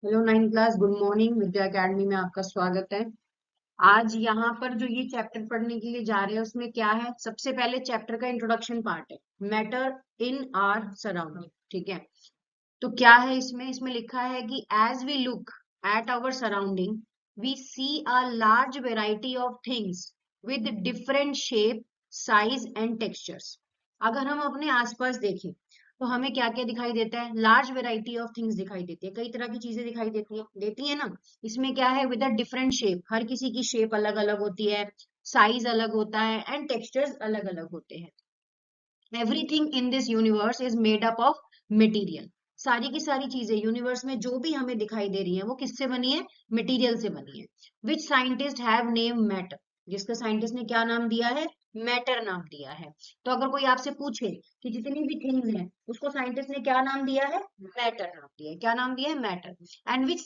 Hello 9th class, good morning. Vidya academy में आपका स्वागत है। आज यहाँ पर जो ये चैप्टर पढ़ने के लिए जा रहे हैं उसमें क्या है, सबसे पहले चैप्टर का इंट्रोडक्शन पार्ट है, मैटर इन आर सराउंडिंग। ठीक है, तो क्या है इसमें इसमें लिखा है कि as we look at our surrounding we see a large variety of things with different shape, size and textures. अगर हम अपने आसपास देखें तो हमें क्या क्या दिखाई देता है, लार्ज वेराइटी ऑफ थिंग्स दिखाई देती है, कई तरह की चीजें दिखाई देती है ना। इसमें क्या है, विद अ डिफरेंट शेप, हर किसी की शेप अलग अलग होती है, साइज अलग होता है एंड टेक्सचर्स अलग अलग होते हैं। Everything in this universe is made up of material. सारी की सारी चीजें यूनिवर्स में जो भी हमें दिखाई दे रही है वो किससे बनी है, मटेरियल से बनी है। विच साइंटिस्ट हैव नेम मैटर, जिसका साइंटिस्ट ने क्या नाम दिया है, मैटर नाम दिया है। तो अगर कोई आपसे पूछे कि जितनी भी थिंग्स हैं उसको साइंटिस्ट ने क्या नाम दिया है, मैटर नाम दिया है। क्या नाम दिया है, matter. And which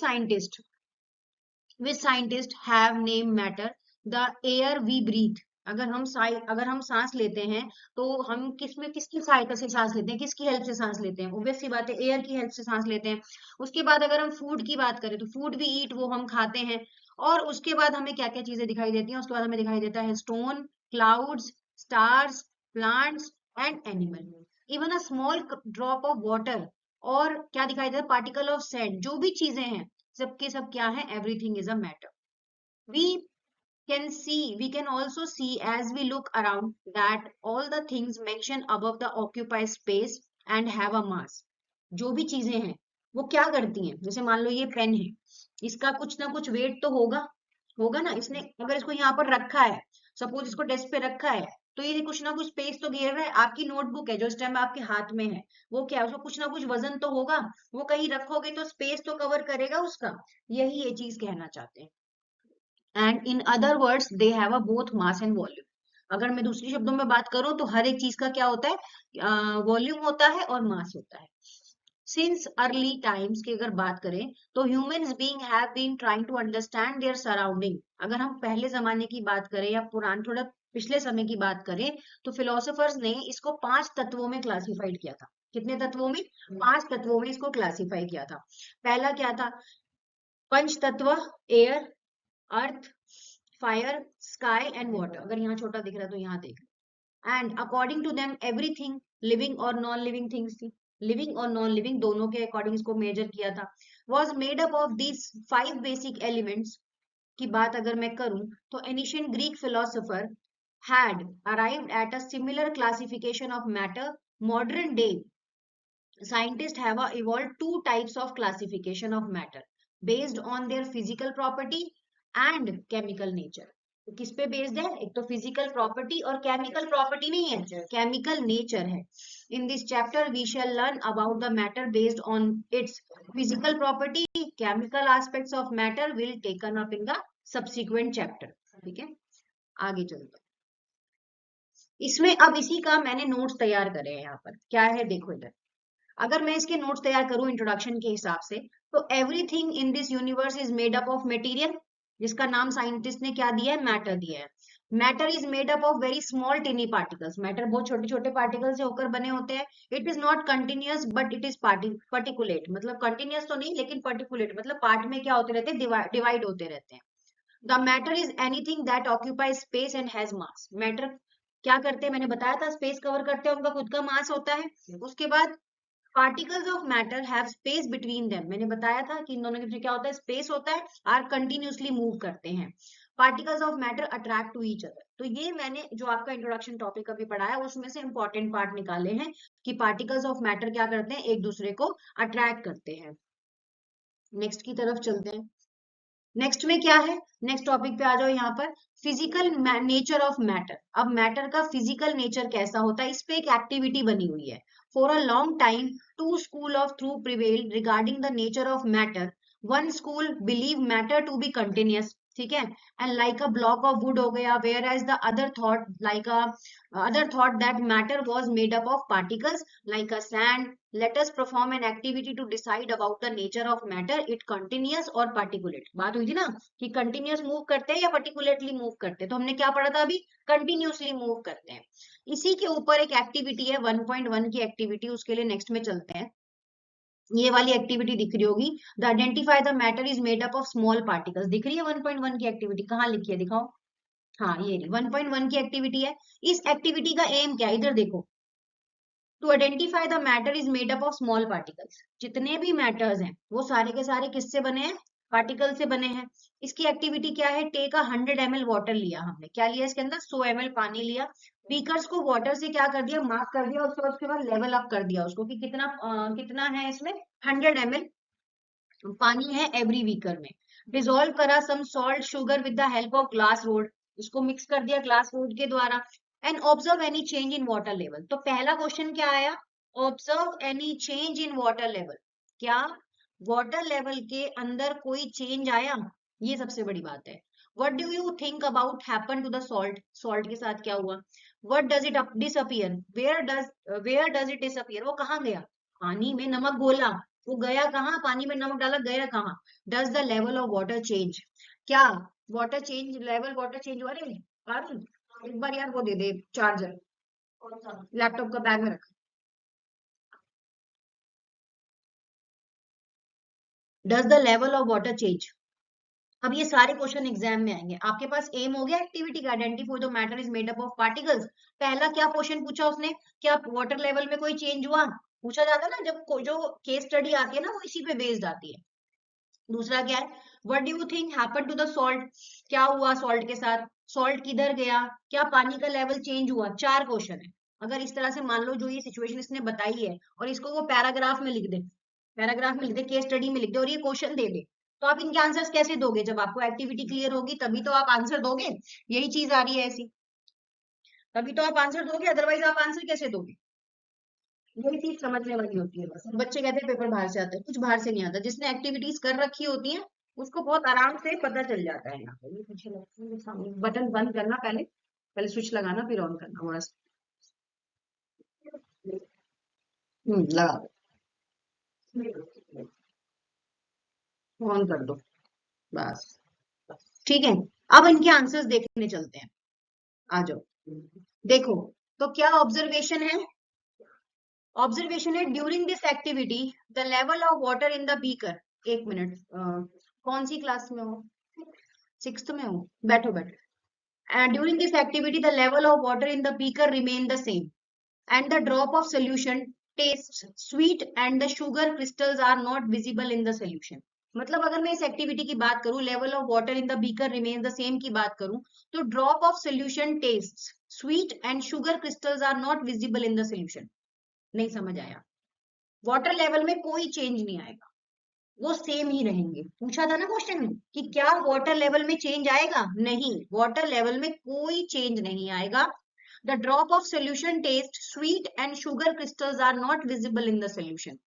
scientist have name matter the air we breathe. अगर हम सांस लेते हैं तो हम किसमें किसकी सहायता से सांस लेते हैं, किसकी हेल्प से सांस लेते हैं, ऑब्वियस सी बात है, एयर की हेल्प से सांस लेते हैं। उसके बाद अगर हम फूड की बात करें तो फूड भी ईट, वो हम खाते हैं। और उसके बाद हमें क्या क्या चीजें दिखाई देती हैं, उसके बाद हमें दिखाई देता है stone, clouds, stars, plants and animal, even a small drop of water. और क्या दिखाई देता है, पार्टिकल ऑफ सैंड। जो भी चीजें हैं सबके सब क्या है, everything is a matter. We we can also see as we look around that all the things mentioned above the occupy space and have a mass। जो भी चीजें हैं वो क्या करती हैं, जैसे मान लो ये पेन है, इसका कुछ ना कुछ वेट तो होगा, होगा ना। इसने अगर इसको यहाँ पर रखा है, सपोज इसको डेस्क पे रखा है, तो ये कुछ ना कुछ स्पेस तो घेर रहा है। आपकी नोटबुक है जो इस टाइम आपके हाथ में है, वो क्या है, उसको कुछ ना कुछ वजन तो होगा, वो कहीं रखोगे तो स्पेस तो कवर करेगा उसका। यही ये चीज कहना चाहते हैं। And in other words they have a both mass and volume. अगर मैं दूसरी शब्दों में बात करूं तो हर एक चीज का क्या होता है, वॉल्यूम होता है और मास होता है। सिंस अर्ली टाइम्स की अगर बात करें तो humans being have been trying to understand their surrounding. अगर हम पहले जमाने की बात करें या पुरान थोड़ा पिछले समय की बात करें तो फिलोसोफर्स ने इसको 5 तत्वों में क्लासिफाइड किया था। कितने तत्वों में, 5 तत्वों में इसको क्लासिफाई किया था। पहला क्या था, पंच तत्व, air, earth, fire, sky and water. अगर यहाँ छोटा दिख रहा है तो यहाँ देख। And according to them everything, living और नॉन लिविंग थिंग्स थी, लिविंग और नॉन लिविंग दोनों के अकॉर्डिंग इसको मेजर किया था, was made up of these 5 basic elements. की बात अगर मैं करूं तो ancient Greek philosopher had arrived at a similar classification of matter. Modern day scientists have evolved 2 types of classification of matter based on their physical property and chemical nature। तो किस पे based है, एक तो फिजिकल प्रॉपर्टी और chemical property नहीं है, chemical nature है। In this chapter we shall learn about the matter based on its physical property. Chemical aspects of matter will taken up in the subsequent chapter. ठीक है, आगे चलते हैं। इसमें अब इसी का मैंने नोट्स तैयार करे हैं। यहाँ पर क्या है देखो इधर, अगर मैं इसके नोट्स तैयार करूं इंट्रोडक्शन के हिसाब से, तो everything in this universe is made up of material, जिसका नाम साइंटिस्ट ने क्या दिया है, मैटर दिया है। Matter is made up of very small टिनी particles. Matter बहुत छोटे छोटे पार्टिकल से होकर बने होते हैं। It is not continuous but it is particulate, मतलब कंटिन्यूअस तो नहीं लेकिन पर्टिकुलेट, मतलब पार्ट में क्या होते रहते हैं, डिवाइड होते रहते हैं। The matter is anything that occupies space and has mass. Matter क्या करते हैं, मैंने बताया था, स्पेस कवर करते हैं, उनका खुद का मास होता है। उसके बाद particles of matter have space between them. मैंने बताया था कि इन दोनों के बीच में क्या होता है, स्पेस होता है, आर कंटिन्यूअसली मूव करते हैं। Particles of matter attract to each other. तो ये मैंने जो आपका इंट्रोडक्शन टॉपिक अभी पढ़ाया उसमें से इंपॉर्टेंट पार्ट निकाले हैं कि पार्टिकल्स ऑफ मैटर क्या करते हैं, एक दूसरे को अट्रैक्ट करते हैं। नेक्स्ट की तरफ चलते हैं। नेक्स्ट में क्या है, नेक्स्ट टॉपिक पे आ जाओ यहाँ पर, फिजिकल नेचर ऑफ मैटर। अब मैटर का फिजिकल नेचर कैसा होता है, इस पे एक एक्टिविटी बनी हुई है। For a long time to school of through prevail regarding the nature of matter. One school believe matter to be continuous, ठीक है, and like a block of wood हो गया, where as the other thought that matter was made up of particles like a sand. Let us perform an activity to decide about the nature of matter, it continuous और particulate। बात हुई थी ना कि continuous move करते हैं या particulately move करते हैं, तो हमने क्या पढ़ा था अभी, continuously मूव करते हैं। इसी के ऊपर एक एक्टिविटी है 1.1 की एक्टिविटी, उसके लिए नेक्स्ट में चलते हैं। ये वाली एक्टिविटी दिख रही होगी। The identify the matter is made up of small particles, दिख रही है 1.1 की एक्टिविटी, कहाँ लिखी है दिखाओ। हाँ ये 1.1 की एक्टिविटी है। इस एक्टिविटी का एम क्या है, इधर देखो। To identify the matter is made up of small particles, जितने भी मैटर्स हैं वो सारे के सारे किससे बने हैं, पार्टिकल से बने हैं। इसकी एक्टिविटी क्या है, टेक 100 ml वाटर लिया हमने, क्या लिया इसके अंदर, 100 ml पानी लिया। बीकर्स को वाटर से क्या कर दिया, मार्क कर दिया, उसके बाद लेवल अप कर दिया उसको कि कितना कितना है इसमें, 100 ml पानी है एवरी बीकर में। डिजोल्व करा some salt sugar with the help of glass rod, इसको मिक्स कर दिया ग्लास रोड के द्वारा। And observe any change in water level, तो पहला क्वेश्चन क्या आया, observe any change in water level, क्या वाटर लेवल के अंदर कोई चेंज आया, ये सबसे बड़ी बात है। What do you think about happen to the salt, salt के साथ क्या हुआ। What does it disappear, where does it disappear, वो कहाँ गया, पानी में नमक घोला, वो गया कहाँ, पानी में नमक डाला गया कहाँ। Does the level of water change, क्या water change, level water change हुआ रे, एक बार यार वो दे दे चार्जर, लैपटॉप का बैग में रख। Does the level of water change. अब ये सारे क्वेश्चन एग्जाम में आएंगे, आपके पास एम हो गया एक्टिविटी का, identify the matter is made up of particles. पहला क्या क्वेश्चन पूछा उसने, क्या वाटर लेवल में कोई चेंज हुआ, पूछा जाता है ना जब जो केस स्टडी आती है ना वो इसी पे बेस्ड आती है। दूसरा क्या है, what do you think happen to the salt, क्या हुआ सॉल्ट के साथ, सॉल्ट किधर गया, क्या पानी का लेवल चेंज हुआ। चार क्वेश्चन है। अगर इस तरह से मान लो जो ये सिचुएशन इसने बताई है और इसको वो पैराग्राफ में लिख दे, पैराग्राफ में लिख दे, केस स्टडी में लिख दे और ये क्वेश्चन दे दे, तो आप इनके आंसर्स कैसे दोगे, जब आपको एक्टिविटी क्लियर होगी तभी तो आप आंसर दोगे। यही चीज आ रही है ऐसी, तभी तो आप आंसर दोगे, अदरवाइज आप आंसर कैसे दोगे। यही चीज समझने वाली होती है, बस बच्चे कहते हैं पेपर बाहर से आता है, कुछ बाहर से नहीं आता, जिसने एक्टिविटीज कर रखी होती है उसको बहुत आराम से पता चल जाता है। यहाँ पे ये पीछे बटन बंद करना, पहले पहले स्विच लगाना फिर ऑन करना, बस। लगा दो, ऑन कर दो, बस। ठीक है, अब इनके आंसर्स देखने चलते हैं, आ जाओ। देखो, तो क्या ऑब्जर्वेशन है, ऑब्जर्वेशन है during this activity the level of water in the beaker. एक मिनट, कौन सी क्लास में हो, सिक्स्थ में हो, बैठो बैठो। During this activity the level of water in the beaker remain the same and the drop of solution tastes sweet and the sugar crystals are not visible in the solution। मतलब अगर मैं इस activity की बात करूं, level of water in the beaker remain the same की बात करूं, तो drop of solution taste sweet and sugar crystals are not visible in the solution. नहीं समझ आया, वाटर लेवल में कोई चेंज नहीं आएगा, वो सेम ही रहेंगे। पूछा था ना क्वेश्चन कि क्या वाटर लेवल में चेंज आएगा, नहीं, वाटर लेवल में कोई चेंज नहीं आएगा। The drop of solution taste sweet and sugar crystals are not visible in the solution,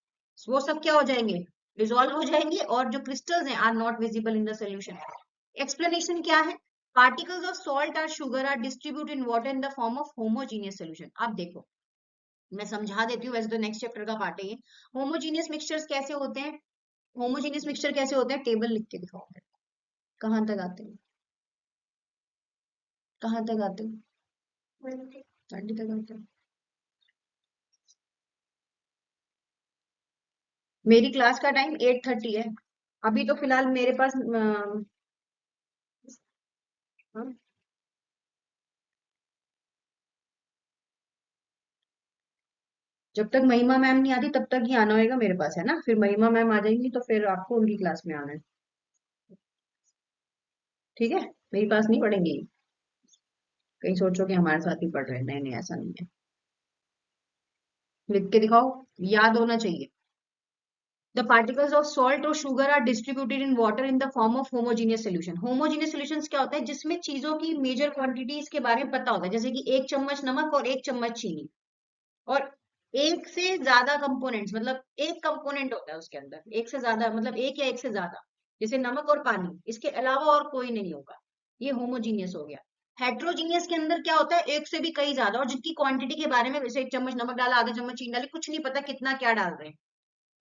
वो सब क्या हो जाएंगे, डिसॉल्व हो जाएंगे, और जो क्रिस्टल्स हैं are not visible in the solution. Explanation क्या है, पार्टिकल्स ऑफ सॉल्ट और sugar are distribute in water in the form of homogeneous solution. अब देखो मैं समझा देती हूँ, वैसे तो नेक्स्ट चैप्टर का पार्ट है ये। होमोजीनियस मिक्सचर्स कैसे होते हैं, होमोजेनियस मिक्सचर कैसे होते हैं, टेबल लिख के दिखाओ, कहाँ तक आते हैं, कहाँ तक आते हैं, 20 तक आते हैं। मेरी क्लास का टाइम 8:30 है, अभी तो फिलहाल मेरे पास हाँ, जब तक महिमा मैम नहीं आती तब तक ही आना होगा मेरे पास, है ना, फिर महिमा मैम आ जाएंगी तो फिर आपको उनकी क्लास में आना है, ठीक है, मेरी पास नहीं पढ़ेंगी, कहीं सोचो कि हमारे साथ ही पढ़ रहे हैं, नहीं नहीं ऐसा नहीं है, लिख के दिखाओ, याद होना चाहिए। The particles of salt और sugar are distributed in water in the form of homogeneous solution। homogeneous solutions क्या होता है, जिसमें चीजों की मेजर क्वांटिटीज के बारे में पता होता है, जैसे कि 1 चम्मच नमक और 1 चम्मच चीनी, और एक से ज्यादा कंपोनेंट्स, मतलब एक कंपोनेंट होता है उसके अंदर, एक से ज्यादा मतलब एक या एक से ज्यादा, जैसे नमक और पानी, इसके अलावा और कोई नहीं होगा, ये होमोजीनियस हो गया। हेट्रोजीनियस के अंदर क्या होता है, एक से भी कई ज्यादा, और जिनकी क्वांटिटी के बारे में, जैसे 1 चम्मच नमक डाला, आधा चम्मच चीनी डाली, कुछ नहीं पता कितना क्या डाल रहे हैं,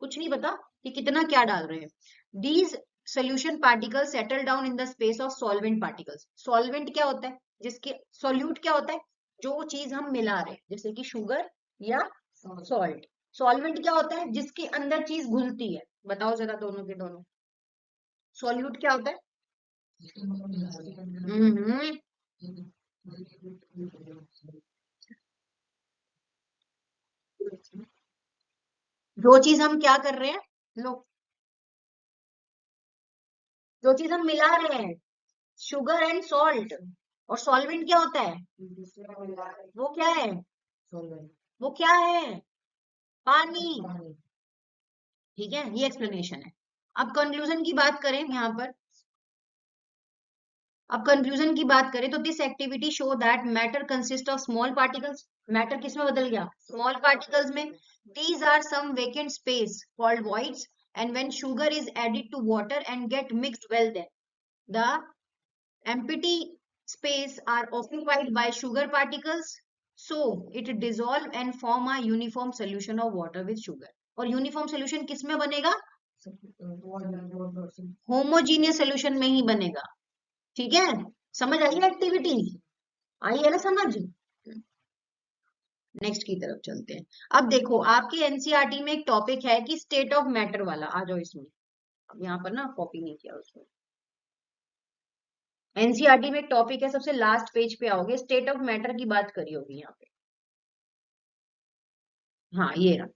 कुछ नहीं पता कि कितना क्या डाल रहे हैं। These solution particles settle down in the space of solvent particles. Solvent क्या होता है, जिसके सॉल्यूट क्या होता है, जो चीज हम मिला रहे हैं, जैसे कि शुगर या सॉल्ट, सॉल्वेंट क्या होता है? जिसके अंदर चीज घुलती है। बताओ जरा दोनों के दोनों। सॉल्यूट क्या होता है? हम्म जो चीज हम क्या कर रहे हैं, लो, जो चीज हम मिला रहे हैं, शुगर एंड सॉल्ट। और सॉल्वेंट क्या होता है? वो क्या है? वो क्या है? पानी। ठीक है, ये एक्सप्लेनेशन है। अब कंक्लूजन की बात करें यहाँ पर, अब कंक्लूजन की बात करें तो this activity show that matter consist of small particles. Matter किस में बदल गया? स्मॉल पार्टिकल्स में। These are some vacant space called voids, and when sugar is added to water and get mixed well, then the empty space are occupied by sugar particles, so it dissolve and form a uniform solution of water with sugar. और uniform solution किस में बनेगा? Homogeneous solution में ही बनेगा। ठीक है, समझ आई activity? आई है ना समझ? नेक्स्ट की तरफ चलते हैं। अब देखो आपके एनसीईआरटी में एक टॉपिक है कि स्टेट ऑफ मैटर वाला, आ जाओ इसमें। अब यहाँ पर ना कॉपी नहीं किया उसमें। एनसीईआरटी में एक टॉपिक है, सबसे लास्ट पेज पे आओगे, स्टेट ऑफ मैटर की बात करी होगी यहाँ पे। हाँ ये रहा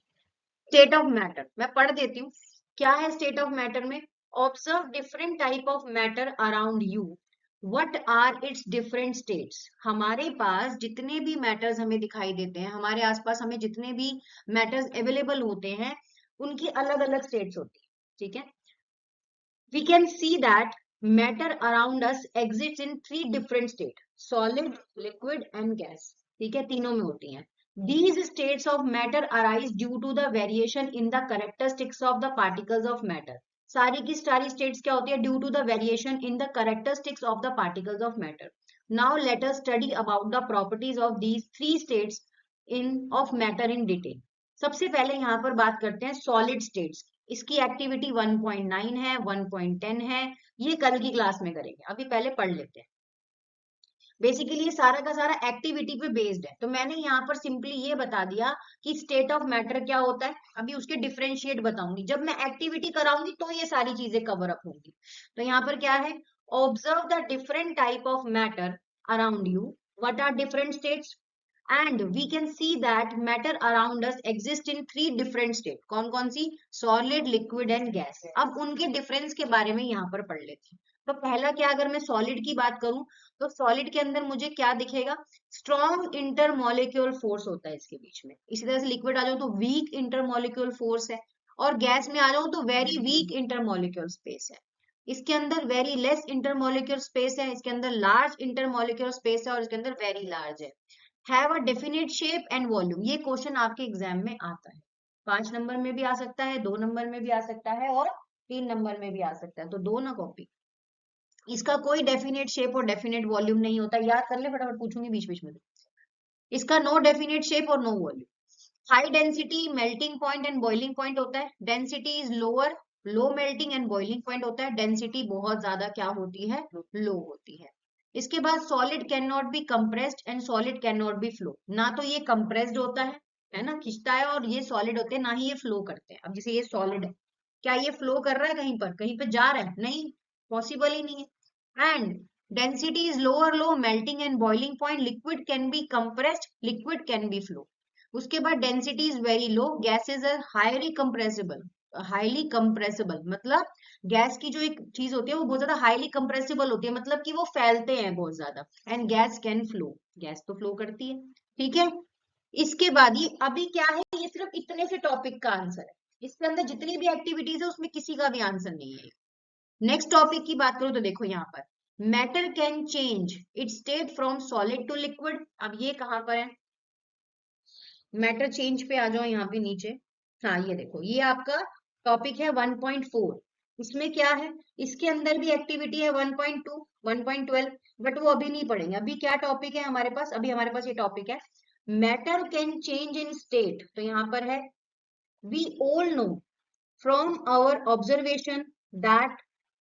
स्टेट ऑफ मैटर, मैं पढ़ देती हूँ। क्या है स्टेट ऑफ मैटर में? Observe different type of matter around you, what are its different states. हमारे पास जितने भी मैटर्स हमें दिखाई देते हैं, हमारे आसपास हमें जितने भी मैटर्स अवेलेबल होते हैं, उनकी अलग अलग स्टेट्स होती है। ठीक है, we can see that matter around us exists in three different states: solid, liquid and gas. ठीक है, तीनों में होती हैं। These states of matter arise due to the variation in the characteristics of the particles of matter. सारी की सारी states क्या होती है? Due to the variation in the characteristics of the particles of matter. Now let us study about the properties of these three states of matter in detail. सबसे पहले यहाँ पर बात करते हैं सॉलिड स्टेट्स। इसकी एक्टिविटी 1.9 है, 1.10 है, ये कल की क्लास में करेंगे। अभी पहले पढ़ लेते हैं। बेसिकली ये सारा का सारा एक्टिविटी पे बेस्ड है, तो मैंने यहाँ पर सिंपली ये बता दिया कि स्टेट ऑफ मैटर क्या होता है। अभी उसके डिफरेंशिएट बताऊंगी, जब मैं एक्टिविटी कराऊंगी तो ये सारी चीजें कवर अप होंगी। तो यहाँ पर क्या है? Observe the different type of matter around you, what are different states, and we can see that matter around us exist in three different state. कौन कौन सी? solid, liquid and gas. अब उनके डिफरेंस के बारे में यहाँ पर पढ़ लेते हैं। तो पहला क्या, अगर मैं सॉलिड की बात करूं तो सॉलिड के अंदर मुझे क्या दिखेगा? स्ट्रॉन्ग इंटरमोलिक्यूल फोर्स होता है इसके बीच में। इसी तरह से लिक्विड आ जाओ तो वीक इंटरमोलिक्यूल फोर्स है, और गैस में आ जाओ तो वेरी वीक इंटरमोलिक्यूल स्पेस है। इसके अंदर वेरी लेस इंटरमोलिक्यूल स्पेस है, इसके अंदर लार्ज इंटरमोलिक्यूल स्पेस है, और इसके अंदर वेरी लार्ज है। Have a definite shape and volume, ये क्वेश्चन आपके एग्जाम में आता है। 5 नंबर में भी आ सकता है, 2 नंबर में भी आ सकता है, और 3 नंबर में भी आ सकता है, तो दो ना कॉपी। इसका कोई डेफिनेट शेप और डेफिनेट वॉल्यूम नहीं होता, याद कर ले फटाफट, पूछूंगी बीच बीच में। इसका नो डेफिनेट शेप और no volume. High density melting point and boiling point होता है। Density is lower, low melting and boiling point होता है। डेंसिटी बहुत ज्यादा क्या होती है? लो होती है। इसके बाद solid can not be compressed and solid can not be flow. ना तो ये कंप्रेस्ड होता है ना, खिंचता है, और ये सॉलिड होते हैं, ना ही ये फ्लो करते हैं। अब जैसे ये सॉलिड है, क्या ये फ्लो कर रहा है कहीं पर? कहीं पे जा रहा है? नहीं, पॉसिबल ही नहीं है। And density is lower, low melting and boiling point. Liquid can be compressed, liquid can be flow. उसके बाद density is very low, gases are highly compressible. Highly compressible मतलब गैस की जो एक चीज होती है वो बहुत ज्यादा हाईली कंप्रेसिबल होती है, मतलब कि वो फैलते हैं बहुत ज्यादा। And gas can flow, gas तो फ्लो करती है। ठीक है, इसके बाद ये अभी क्या है, ये सिर्फ इतने से टॉपिक का आंसर है। इसके अंदर जितनी भी एक्टिविटीज है उसमें किसी का भी आंसर नहीं है। नेक्स्ट टॉपिक की बात करूं तो देखो यहाँ पर, matter can change its state from solid to liquid. अब ये कहां पर है? मैटर चेंज पे आ जाओ यहाँ पे नीचे। हाँ ये देखो, ये आपका टॉपिक है 1.4। इसमें क्या है? इसके अंदर भी एक्टिविटी है 1.2, 1.12, बट वो अभी नहीं पढ़ेंगे। अभी क्या टॉपिक है हमारे पास? अभी हमारे पास ये टॉपिक है matter can change in state. तो यहाँ पर है, we all know from our observation that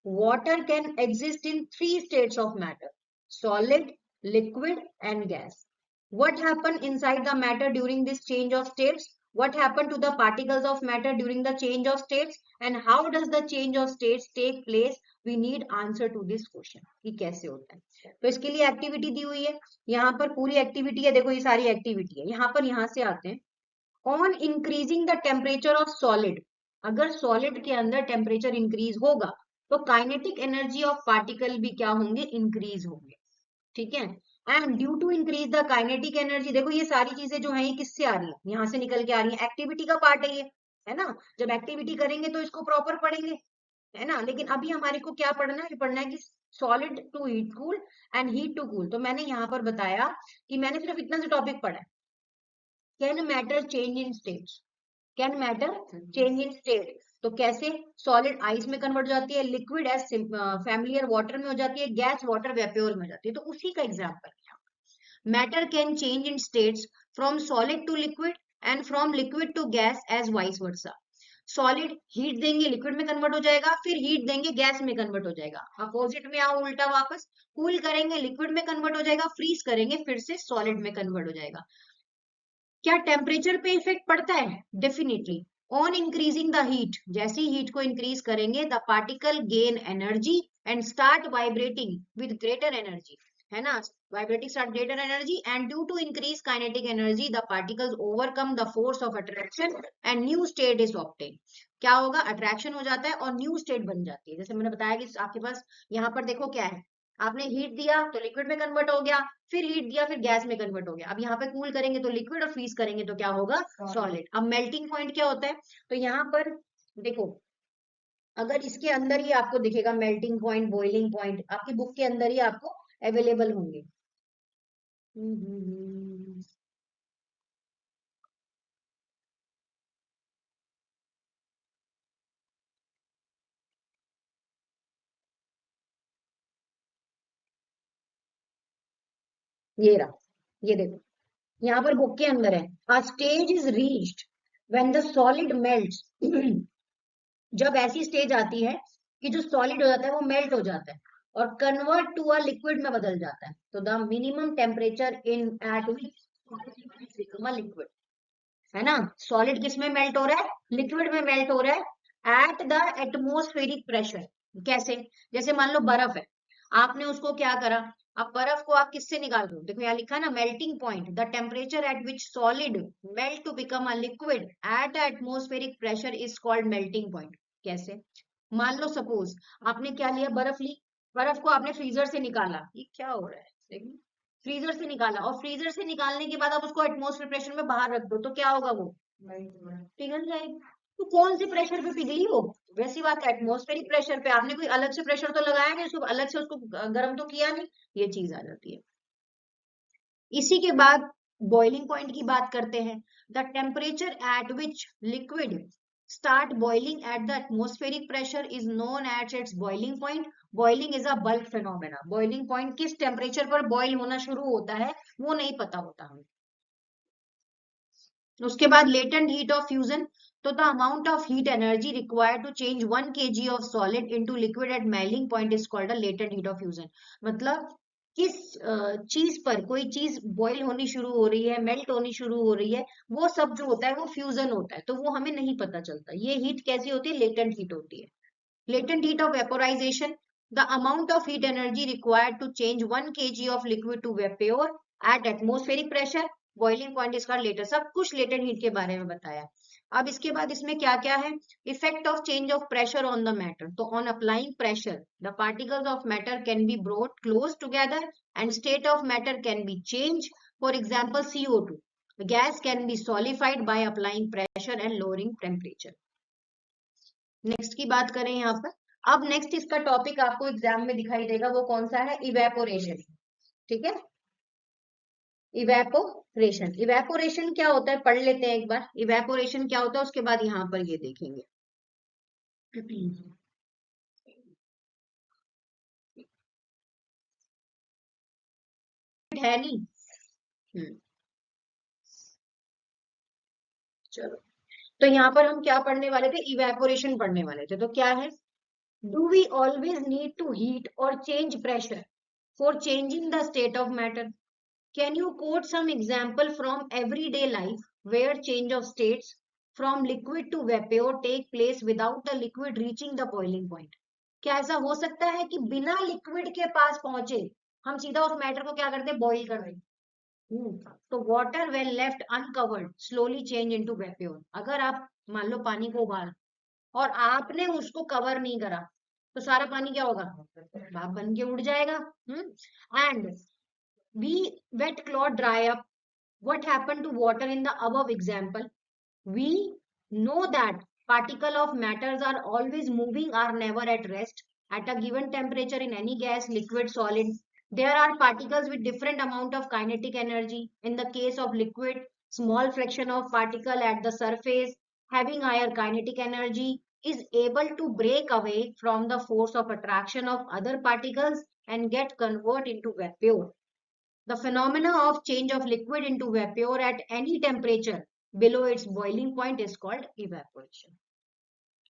water can exist in three states of matter: solid, liquid and gas. What happen inside the matter during this change of states? what happened to the particles of matter during the change of states and how does the change of states take place. We need answer to this question कि कैसे होता है। तो इसके लिए activity दी हुई है, यहाँ पर पूरी एक्टिविटी है, देखो ये सारी एक्टिविटी है। यहाँ से आते हैं, on increasing the temperature of solid, अगर सॉलिड के अंदर टेम्परेचर इंक्रीज होगा तो काइनेटिक एनर्जी ऑफ पार्टिकल भी क्या होंगे, इंक्रीज होंगे, ठीक है। And due to increase the kinetic energy, देखो ये सारी चीजें जो है ये किससे आ रही है, यहाँ से निकल के आ रही है, एक्टिविटी का पार्ट है ये, है ना। जब एक्टिविटी करेंगे तो इसको प्रॉपर पढ़ेंगे, है ना। लेकिन अभी हमारे को क्या पढ़ना है, पढ़ना है कि solid to heat cool and heat to cool. तो मैंने यहाँ पर बताया कि मैंने सिर्फ इतना से टॉपिक पढ़ा है, can matter change in states, can matter change in state, तो कैसे सॉलिड आइस में कन्वर्ट हो जाती है, लिक्विड एज फैमिलियर वाटर में हो जाती है, गैस वाटर वेपोर में हो जाती है, तो उसी का एग्जांपल है। Matter can change in states from solid to liquid and from liquid to gas as vice versa. Solid heat देंगे लिक्विड में कन्वर्ट हो जाएगा, फिर हीट देंगे गैस में कन्वर्ट हो जाएगा, अपोजिट में आओ उल्टा वापस, कूल करेंगे लिक्विड में कन्वर्ट हो जाएगा, फ्रीज करेंगे फिर से सॉलिड में कन्वर्ट हो जाएगा। क्या टेम्परेचर पे इफेक्ट पड़ता है, definitely. On increasing the heat, जैसे हीट को इंक्रीज करेंगे the particle gain energy and start vibrating with greater energy, है ना, vibrating start greater energy and due to increase kinetic energy the particles overcome the force of attraction and new state is obtain. क्या होगा, attraction हो जाता है और new state बन जाती है। जैसे मैंने बताया कि आपके पास यहाँ पर देखो क्या है, आपने हीट दिया तो लिक्विड में कन्वर्ट हो गया, फिर हीट दिया फिर गैस में कन्वर्ट हो गया। अब यहाँ पे कूल करेंगे तो लिक्विड और फ्रीज करेंगे तो क्या होगा, सॉलिड। अब मेल्टिंग पॉइंट क्या होता है, तो यहाँ पर देखो, अगर इसके अंदर ही आपको दिखेगा मेल्टिंग पॉइंट, बॉइलिंग पॉइंट, आपकी बुक के अंदर ही आपको अवेलेबल होंगे। ये रहा, ये देखो यहाँ पर बुक के अंदर है, अ stage is reached when the solid melts. जब ऐसी स्टेज आती है कि जो सॉलिड हो जाता है वो मेल्ट हो जाता है और कन्वर्ट टू अ लिक्विड में बदल जाता है, तो the minimum temperature in at become a liquid, है ना। सॉलिड किस में मेल्ट हो रहा है, लिक्विड में मेल्ट हो रहा है एट द एटमोस्फेरिक प्रेशर। कैसे, जैसे मान लो बर्फ है, आपने उसको क्या करा, अब बर्फ को आप किससे निकाल रहे हो, देखो यहाँ लिखा ना melting point, the temperature at which solid melt to become a liquid at atmospheric pressure is called melting point. कैसे, मान लो सपोज आपने क्या लिया, बर्फ ली, बर्फ को आपने फ्रीजर से निकाला, ये क्या हो रहा है देखिए, फ्रीजर से निकाला और फ्रीजर से निकालने के बाद आप उसको एटमॉस्फेयर प्रेशर में बाहर रख दो तो क्या होगा, वो पिघल जाएगी। तो कौन से प्रेशर पे पिघली वो, वैसी बात है एटमॉस्फेरिक प्रेशर पे, आपने कोई अलग से प्रेशर तो लगाया नहीं, उसको अलग से उसको गर्म तो किया नहीं, ये चीज आ जाती है। इसी के बाद बॉइलिंग पॉइंट की बात करते हैं, the temperature at which liquid start boiling at the atmospheric pressure is known at its boiling point. Boiling is a bulk phenomena, boiling point किस टेम्परेचर पर बॉइल होना शुरू होता है वो नहीं पता होता हमें। उसके बाद लेटेंट हीट ऑफ फ्यूजन, तो the amount of heat energy required to change 1 kg of solid into liquid at melting point is called a latent heat of fusion. मतलब किस चीज पर कोई चीज बॉईल होनी शुरू हो रही है, मेल्ट होनी शुरू हो रही है, वो सब जो होता है वो फ्यूजन होता है, तो वो हमें नहीं पता चलता। ये हीट कैसी होती है, लेटेंट हीट होती है। Latent heat of vaporization, the amount of heat energy required to change 1 kg of liquid to vapour at atmospheric pressure, boiling point इसका लेटर, सब कुछ लेटेंट हीट के बारे में बताया। अब इसके बाद इसमें क्या क्या है, effect of change of pressure on the matter, तो on applying pressure the particles of matter can be brought close together and state of matter can be change, for example CO2 gas can be solidified by applying pressure and lowering temperature. Next की बात करें यहाँ पर, अब next इसका topic आपको exam में दिखाई देगा, वो कौन सा है, इवेपोरेशन, ठीक है। इवेपोरेशन, इवेपोरेशन क्या होता है पढ़ लेते हैं एक बार, इवेपोरेशन क्या होता है, उसके बाद यहाँ पर ये देखेंगे। है नहीं, चलो, तो यहाँ पर हम क्या पढ़ने वाले थे, इवेपोरेशन पढ़ने वाले थे। तो क्या है, do we always need to heat और change pressure for changing the state of matter, can you quote some example from everyday life where change of states from liquid to vapor take place without the liquid reaching the boiling point. क्या ऐसा हो सकता है कि बिना liquid के पास पहुंचे हम सीधा उस मैटर को क्या करते हैं, बॉइल कर रहे हैं? तो water when left uncovered slowly change into vapour. अगर आप मान लो पानी को उबाल और आपने उसको कवर नहीं करा तो सारा पानी क्या होगा, भाप बन के उड़ जाएगा। And we wet cloth dry up, what happened to water in the above example? We know that particle of matters are always moving, are never at rest at a given temperature in any gas, liquid, solid. There are particles with different amount of kinetic energy. In the case of liquid, small fraction of particle at the surface having higher kinetic energy is able to break away from the force of attraction of other particles and get convert into vapor. The phenomena of change of liquid into vapor at any temperature below its boiling point is called evaporation.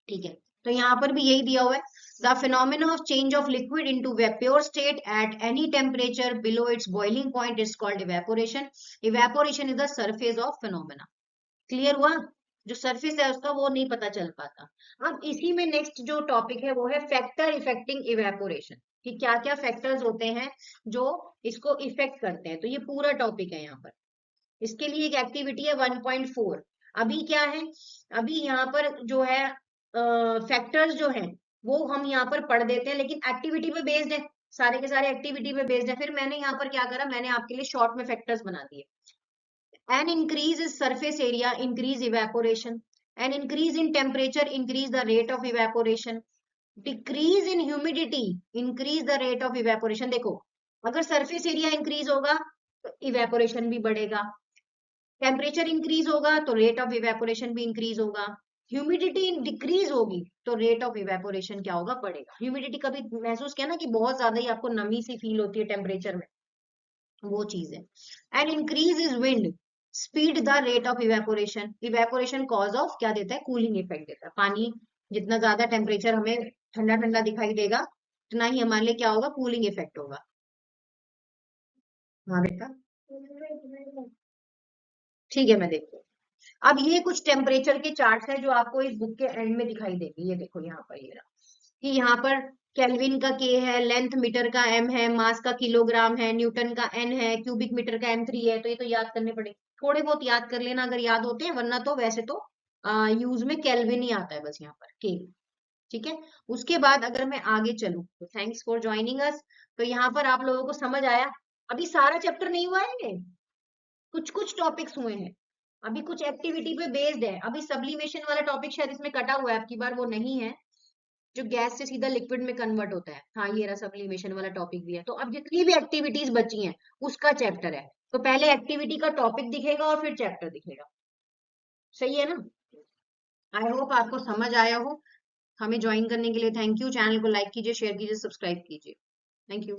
ठीक है, तो यहाँ पर भी यही दिया हुआ है, the phenomena of change of liquid into vapor state at any temperature below its boiling point is called evaporation. Evaporation is the surface of phenomena. Clear हुआ? जो सरफेस है उसका वो नहीं पता चल पाता। अब इसी में नेक्स्ट जो टॉपिक है वो है फैक्टर इफेक्टिंग इवेपोरेशन, कि क्या क्या फैक्टर्स होते हैं जो इसको इफेक्ट करते हैं। तो ये पूरा टॉपिक है यहाँ पर। इसके लिए एक एक्टिविटी है 1.4। अभी क्या है, अभी यहाँ पर जो है फैक्टर्स जो है वो हम यहाँ पर पढ़ देते हैं, लेकिन एक्टिविटी पे बेस्ड है, सारे के सारे एक्टिविटी पे बेस्ड है। फिर मैंने यहाँ पर क्या करा, मैंने आपके लिए शॉर्ट में फैक्टर्स बना दिए। An increase in surface area increase evaporation. An increase in temperature increase the rate of evaporation. Decrease in humidity increase the rate of evaporation. देखो, अगर surface area increase होगा तो evaporation भी बढ़ेगा, टेम्परेचर इंक्रीज होगा तो रेट ऑफ इवेपोरेशन भी increase होगा, ह्यूमिडिटी डिक्रीज होगी तो रेट ऑफ इवेपोरेशन क्या होगा, बढ़ेगा। ह्यूमिडिटी कभी महसूस किया ना कि बहुत ज्यादा ही आपको नमी सी फील होती है टेम्परेचर में, वो चीज है। And increase is wind speed the rate of evaporation. Evaporation cause of क्या देता है, कूलिंग इफेक्ट देता है। पानी जितना ज्यादा टेम्परेचर हमें ठंडा ठंडा दिखाई देगा उतना ही हमारे लिए क्या होगा, कूलिंग इफेक्ट होगा। हाँ बेटा, ठीक है, मैं देखती हूँ। अब ये कुछ टेम्परेचर के चार्ट्स है जो आपको इस बुक के एंड में दिखाई देगी। ये देखो यहाँ पर, ये रहा कि यहाँ पर केल्विन का के है, लेंथ मीटर का एम है, मास का किलोग्राम है, न्यूटन का एन है, क्यूबिक मीटर का M3 है। तो ये तो याद करने पड़ेंगे, थोड़े बहुत याद कर लेना अगर याद होते हैं, वरना तो वैसे तो यूज में केल्विन ही आता है बस यहाँ पर के। ठीक है, उसके बाद अगर मैं आगे चलूं तो थैंक्स फॉर ज्वाइनिंग अस। तो यहाँ पर आप लोगों को समझ आया? अभी सारा चैप्टर नहीं हुआ है, ये कुछ कुछ टॉपिक्स हुए हैं, अभी कुछ एक्टिविटी पे बेस्ड है। अभी सब्लिमेशन वाला टॉपिक शायद इसमें कटा हुआ है, आपकी बार वो नहीं है, जो गैस से सीधा लिक्विड में कन्वर्ट होता है। हाँ, ये रहा सब्लिमेशन वाला टॉपिक भी है। तो अब जितनी भी एक्टिविटीज बची हैं उसका चैप्टर है, तो पहले एक्टिविटी का टॉपिक दिखेगा और फिर चैप्टर दिखेगा। सही है ना? आई होप आपको समझ आया हो। हमें ज्वाइन करने के लिए थैंक यू। चैनल को लाइक कीजिए, शेयर कीजिए, सब्सक्राइब कीजिए। Thank you.